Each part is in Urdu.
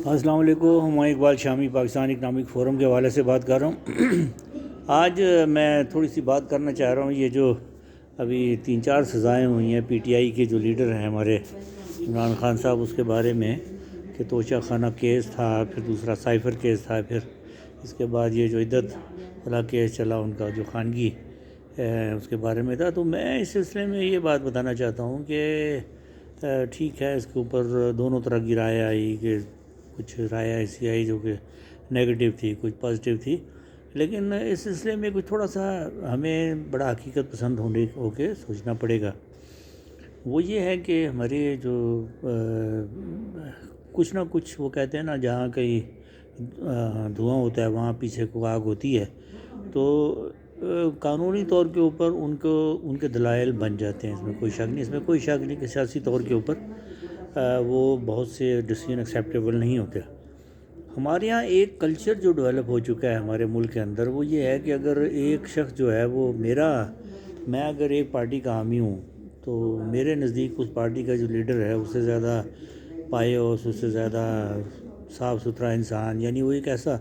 السلام علیکم، میں اقبال شامی پاکستان اکنامک فورم کے حوالے سے بات کر رہا ہوں۔ آج میں تھوڑی سی بات کرنا چاہ رہا ہوں، یہ جو ابھی 3-4 سزائیں ہوئی ہیں پی ٹی آئی کے جو لیڈر ہیں ہمارے عمران خان صاحب، اس کے بارے میں کہ توشہ خانہ کیس تھا، پھر دوسرا سائفر کیس تھا، پھر اس کے بعد یہ جو عدت والا کیس چلا ان کا جو خانگی اس کے بارے میں تھا۔ تو میں اس سلسلے میں یہ بات بتانا چاہتا ہوں کہ ٹھیک ہے، اس کے اوپر دونوں طرح کی رائے آئی، کہ کچھ رائے ایسی آئی جو کہ نیگیٹو تھی، کچھ پازیٹیو تھی، لیکن اس سلسلے میں کچھ تھوڑا سا ہمیں بڑا حقیقت پسند ہو کے سوچنا پڑے گا۔ وہ یہ ہے کہ ہمارے جو کچھ نہ کچھ وہ کہتے ہیں نا، جہاں کہیں دھواں ہوتا ہے وہاں پیچھے کو آگ ہوتی ہے، تو قانونی طور کے اوپر ان کے دلائل بن جاتے ہیں، اس میں کوئی شک نہیں، اس میں کوئی شک نہیں کہ سیاسی طور کے اوپر وہ بہت سے ڈیسیژن ایکسیپٹیبل نہیں ہوتے۔ ہمارے یہاں ایک کلچر جو ڈیولپ ہو چکا ہے ہمارے ملک کے اندر، وہ یہ ہے کہ اگر ایک شخص جو ہے وہ میں اگر ایک پارٹی کا حامی ہوں، تو میرے نزدیک اس پارٹی کا جو لیڈر ہے اس سے زیادہ پایوس، اس سے زیادہ صاف ستھرا انسان، یعنی وہ ایک ایسا،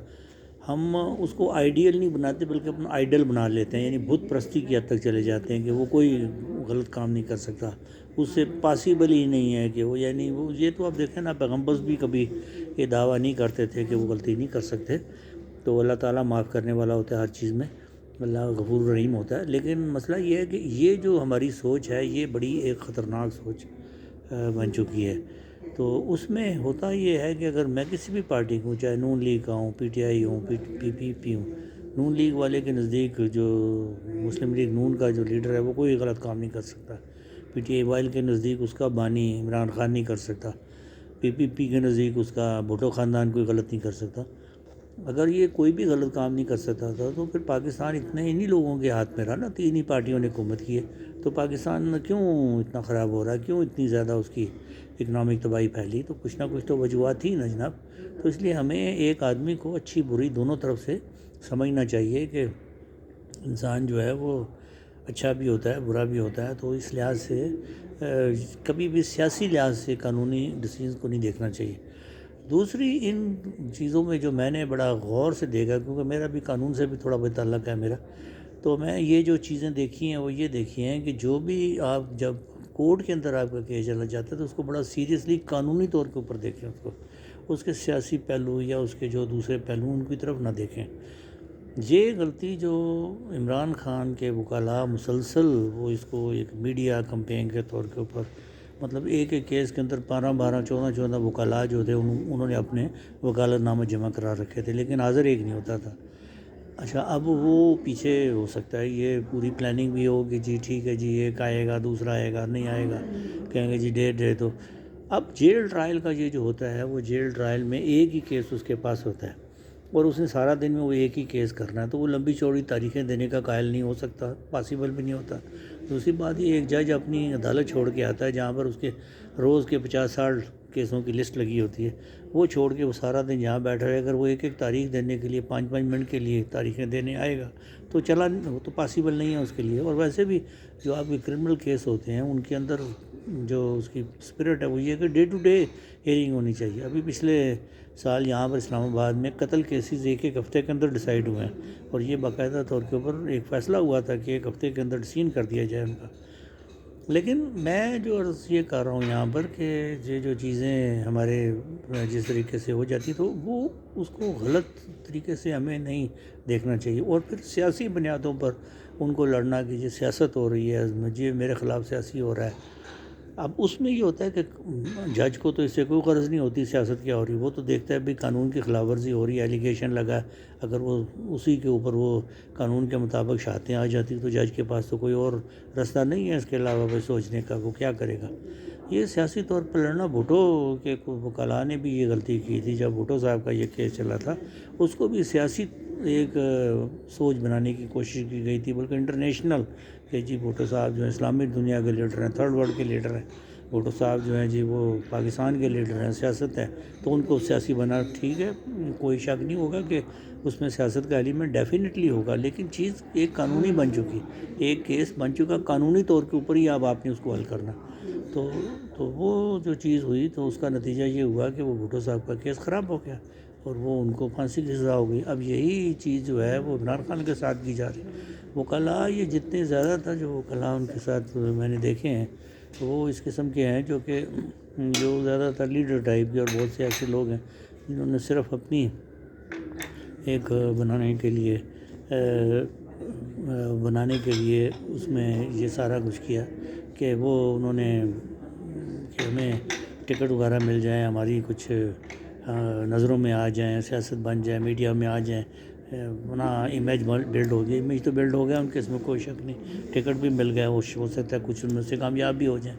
ہم اس کو آئیڈیل نہیں بناتے بلکہ اپنا آئیڈل بنا لیتے ہیں، یعنی بت پرستی کی حد تک چلے جاتے ہیں کہ وہ کوئی غلط کام نہیں کر سکتا، اس سے پاسبل ہی نہیں ہے کہ وہ، یعنی وہ یہ تو آپ دیکھیں نا، پیغمبر بھی کبھی یہ دعویٰ نہیں کرتے تھے کہ وہ غلطی نہیں کر سکتے، تو اللہ تعالیٰ معاف کرنے والا ہوتا ہے ہر چیز میں، اللہ غفور رحیم ہوتا ہے۔ لیکن مسئلہ یہ ہے کہ یہ جو ہماری سوچ ہے یہ بڑی ایک خطرناک سوچ بن چکی ہے۔ تو اس میں ہوتا یہ ہے کہ اگر میں کسی بھی پارٹی کو، چاہے نون لیگ کا ہوں، پی ٹی آئی ہوں، پی پی ہوں، نون لیگ والے کے نزدیک جو مسلم لیگ نون کا جو لیڈر ہے وہ کوئی غلط کام نہیں کر سکتا، پی ٹی آئی والے کے نزدیک اس کا بانی عمران خان نہیں کر سکتا، پی کے نزدیک اس کا بھٹو خاندان کوئی غلط نہیں کر سکتا۔ اگر یہ کوئی بھی غلط کام نہیں کر سکتا تھا تو پھر پاکستان انہی لوگوں کے ہاتھ میں رہا نا، 3 ہی پارٹیوں نے حکومت کی ہے، تو پاکستان کیوں اتنا خراب ہو رہا ہے، کیوں اتنی زیادہ اس کی اکنامک تباہی پھیلی؟ تو کچھ نہ کچھ تو وجوہات تھی نا جناب۔ تو اس لیے ہمیں ایک آدمی کو اچھی بری دونوں طرف سے سمجھنا چاہیے کہ انسان جو ہے وہ اچھا بھی ہوتا ہے، برا بھی ہوتا ہے، تو اس لحاظ سے کبھی بھی سیاسی لحاظ سے قانونی ڈیسیژن کو نہیں دیکھنا چاہیے۔ دوسری ان چیزوں میں جو میں نے بڑا غور سے دیکھا، کیونکہ میرا بھی قانون سے بھی تھوڑا بہت تعلق ہے میرا، تو میں یہ جو چیزیں دیکھی ہیں وہ یہ دیکھی ہیں کہ جو بھی آپ جب کورٹ کے اندر آپ کا کیس چلا جاتا ہے تو اس کو بڑا سیریسلی قانونی طور کے اوپر دیکھیں، اس کے سیاسی پہلو یا اس کے جو دوسرے پہلو ان کی طرف نہ دیکھیں۔ یہ غلطی جو عمران خان کے وکلاء مسلسل وہ اس کو ایک میڈیا کمپین کے طور کے اوپر، مطلب ایک کیس کے اندر 12 14 وکلاء جو تھے انہوں نے اپنے وکالت نامہ جمع کرا رکھے تھے، لیکن حاضر ایک نہیں ہوتا تھا۔ اچھا، اب وہ پیچھے ہو سکتا ہے یہ پوری پلاننگ بھی ہو کہ جی ٹھیک ہے جی ایک آئے گا، دوسرا آئے گا، نہیں آئے گا، کہیں گے جی ڈیٹ دے دو۔ اب جیل ٹرائل کا یہ جو ہوتا ہے، وہ جیل ٹرائل میں ایک ہی کیس اس کے پاس ہوتا ہے اور اس نے سارا دن میں وہ ایک ہی کیس کرنا ہے، تو وہ لمبی چوڑی تاریخیں دینے کا قائل نہیں ہو سکتا، پاسبل بھی نہیں ہوتا۔ دوسری بات یہ، ایک جج اپنی عدالت چھوڑ کے آتا ہے جہاں پر اس کے روز کے 50-60 کیسوں کی لسٹ لگی ہوتی ہے، وہ چھوڑ کے وہ سارا دن یہاں بیٹھا رہے، اگر وہ ایک تاریخ دینے کے لیے 5-5 منٹ کے لیے تاریخیں دینے آئے گا تو وہ تو پاسبل نہیں ہے اس کے لیے۔ اور ویسے بھی جو آپ کے کرمنل کیس ہوتے ہیں ان کے اندر جو اس کی اسپرٹ ہے وہ یہ کہ ڈے ٹو ڈے ہیئرنگ ہونی چاہیے۔ ابھی پچھلے سال یہاں پر اسلام آباد میں قتل کیسز ایک ہفتے کے اندر ڈیسائیڈ ہوئے ہیں، اور یہ باقاعدہ طور کے اوپر ایک فیصلہ ہوا تھا کہ 1 ہفتے کے اندر ڈسیژن کر دیا جائے ان کا۔ لیکن میں جو عرض یہ کر رہا ہوں یہاں پر کہ یہ جو چیزیں ہمارے جس طریقے سے ہو جاتی تو وہ اس کو غلط طریقے سے ہمیں نہیں دیکھنا چاہیے، اور پھر سیاسی بنیادوں پر ان کو لڑنا کہ یہ سیاست ہو رہی ہے، یہ میرے خلاف سیاسی ہو رہا ہے۔ اب اس میں یہ ہوتا ہے کہ جج کو تو اس سے کوئی غرض نہیں ہوتی سیاست کیا ہو رہی، وہ تو دیکھتا ہے بھی قانون کی خلاف ورزی ہو رہی ہے، ایلیگیشن لگا ہے، اگر وہ اسی کے اوپر وہ قانون کے مطابق شہادتیں آ جاتی تو جج کے پاس تو کوئی اور راستہ نہیں ہے اس کے علاوہ کوئی سوچنے کا، وہ کیا کرے گا۔ یہ سیاسی طور پر لڑنا، بھٹو کے وکلاء نے بھی یہ غلطی کی تھی جب بھٹو صاحب کا یہ کیس چلا تھا، اس کو بھی سیاسی ایک سوچ بنانے کی کوشش کی گئی تھی، بلکہ انٹرنیشنل، کہ جی بھٹو صاحب جو ہیں اسلامک دنیا کے لیڈر ہیں، تھرڈ ورلڈ کے لیڈر ہیں، بھٹو صاحب جو ہیں جی وہ پاکستان کے لیڈر ہیں، سیاست ہے تو ان کو سیاسی بنا، ٹھیک ہے، کوئی شک نہیں ہوگا کہ اس میں سیاست کا ایلیمنٹ ڈیفینیٹلی ہوگا، لیکن چیز ایک قانونی بن چکی، ایک کیس بن چکا، قانونی طور کے اوپر ہی اب آپ نے اس کو حل کرنا۔ تو تو وہ جو چیز ہوئی تو اس کا نتیجہ یہ ہوا کہ وہ بھٹو صاحب کا کیس خراب ہو گیا اور وہ ان کو پھانسی کی سزا ہو گئی. اب یہی چیز جو ہے وہ عمران خان کے ساتھ کی جا رہی ہے. وکلاء یہ جتنے زیادہ تھا جو وکلاء ان کے ساتھ میں نے دیکھے ہیں وہ اس قسم کے ہیں جو زیادہ تر لیڈر ٹائپ کے، اور بہت سے ایسے لوگ ہیں جنہوں نے صرف اپنی ایک بنانے کے لیے اس میں یہ سارا کچھ کیا کہ انہوں نے کہ ہمیں ٹکٹ وغیرہ مل جائیں، ہماری کچھ نظروں میں آ جائیں، سیاست بن جائے، میڈیا میں آ جائیں، اپنا امیج بلڈ ہو گیا. امیج تو بلڈ ہو گیا ان کے، اس میں کوئی شک نہیں. ٹکٹ بھی مل گیا، ہو سکتا ہے کچھ ان میں سے کامیاب بھی ہو جائیں،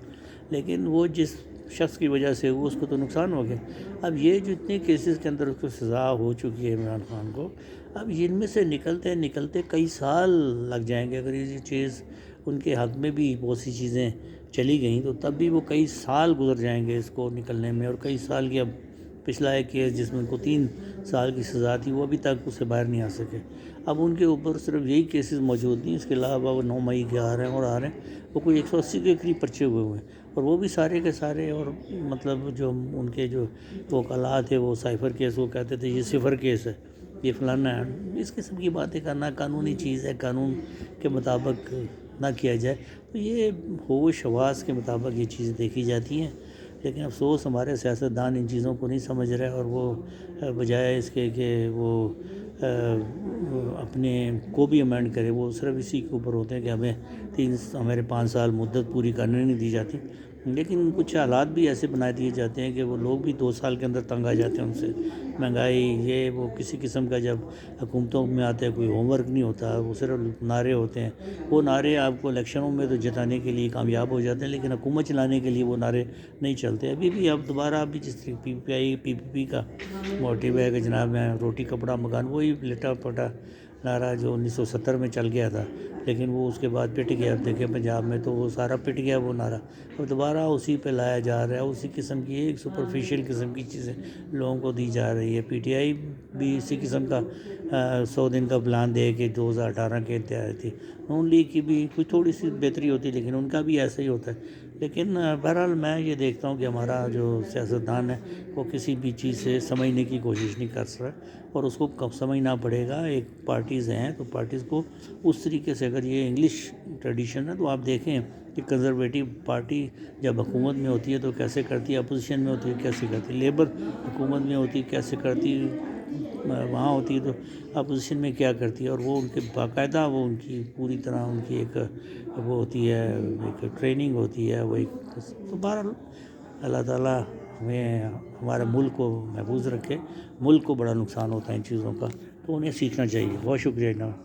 لیکن وہ جس شخص کی وجہ سے اس کو تو نقصان ہو گیا. اب یہ جو اتنے کیسز کے اندر اس کو سزا ہو چکی ہے عمران خان کو، اب ان میں سے نکلتے کئی سال لگ جائیں گے. اگر یہ چیز ان کے حق میں بھی بہت سی چیزیں چلی گئیں تو تب بھی وہ کئی سال گزر جائیں گے اس کو نکلنے میں. اور کئی سال کی، اب پچھلا ایک کیس جس میں ان کو 3 سال کی سزا تھی وہ ابھی تک اس سے باہر نہیں آ سکے. اب ان کے اوپر صرف یہی کیسز موجود نہیں، اس کے علاوہ وہ 9 مئی کے آ رہے ہیں وہ کوئی 180 کے قریب پرچے ہوئے ہیں، اور وہ بھی سارے کے سارے. اور مطلب جو ان کے جو وکلاء تھے وہ سائفر کیس وہ کہتے تھے یہ صفر کیس ہے، یہ فلانا ہے. اس قسم کی باتیں کرنا قانونی چیز ہے، قانون کے مطابق نہ کیا جائے تو یہ ہوش حواس کے مطابق یہ چیزیں دیکھی جاتی ہیں. لیکن افسوس ہمارے سیاستدان ان چیزوں کو نہیں سمجھ رہے، اور وہ بجائے اس کے کہ وہ اپنے کو بھی امینڈ کرے، وہ صرف اسی کے اوپر ہوتے ہیں کہ ہمارے 5 سال مدت پوری کرنے نہیں دی جاتی. لیکن کچھ حالات بھی ایسے بنا دیے جاتے ہیں کہ وہ لوگ بھی 2 سال کے اندر تنگ آ جاتے ہیں ان سے. مہنگائی یہ وہ کسی قسم کا جب حکومتوں میں آتا ہے کوئی ہوم ورک نہیں ہوتا، وہ صرف نعرے ہوتے ہیں. وہ نعرے آپ کو الیکشنوں میں تو جتانے کے لیے کامیاب ہو جاتے ہیں، لیکن حکومت چلانے کے لیے وہ نعرے نہیں چلتے. ابھی بھی اب دوبارہ بھی جس پی پی کا موٹیو ہے کہ جناب میں روٹی کپڑا مکان، وہی لٹا پٹا نعرہ جو 1970 میں چل گیا تھا، لیکن وہ اس کے بعد پٹ گیا. اب دیکھیں پنجاب میں تو وہ سارا پٹ گیا وہ نعرہ، اور دوبارہ اسی پہ لایا جا رہا ہے. اسی قسم کی ایک سپرفیشل قسم کی چیزیں لوگوں کو دی جا رہی ہے. پی ٹی آئی بھی اسی قسم کا 100 دن کا پلان دے کے 2018 کے تیار تھی. نون لیگ کی بھی کچھ تھوڑی سی بہتری ہوتی، لیکن ان کا بھی ایسا ہی ہوتا ہے. لیکن بہرحال میں یہ دیکھتا ہوں کہ ہمارا جو سیاستدان ہے وہ کسی بھی چیز سے سمجھنے کی کوشش نہیں کر سکتا، اور اس کو کب سمجھنا پڑے گا. ایک پارٹیز ہیں تو پارٹیز کو اس طریقے سے، اگر یہ انگلش ٹریڈیشن ہے تو آپ دیکھیں کہ کنزرویٹو پارٹی جب حکومت میں ہوتی ہے تو کیسے کرتی ہے، اپوزیشن میں ہوتی ہے کیسے کرتی ہے، لیبر حکومت میں ہوتی ہے کیسے کرتی، وہاں ہوتی ہے تو اپوزیشن میں کیا کرتی ہے. اور وہ ان کے باقاعدہ وہ ان کی پوری طرح ان کی ایک وہ ہوتی ہے، ایک ٹریننگ ہوتی ہے. وہ ایک تو بہرحال اللہ تعالیٰ ہمیں ہمارے ملک کو محفوظ رکھے. ملک کو بڑا نقصان ہوتا ہے ان چیزوں کا، تو انہیں سیکھنا چاہیے. بہت شکریہ جناب.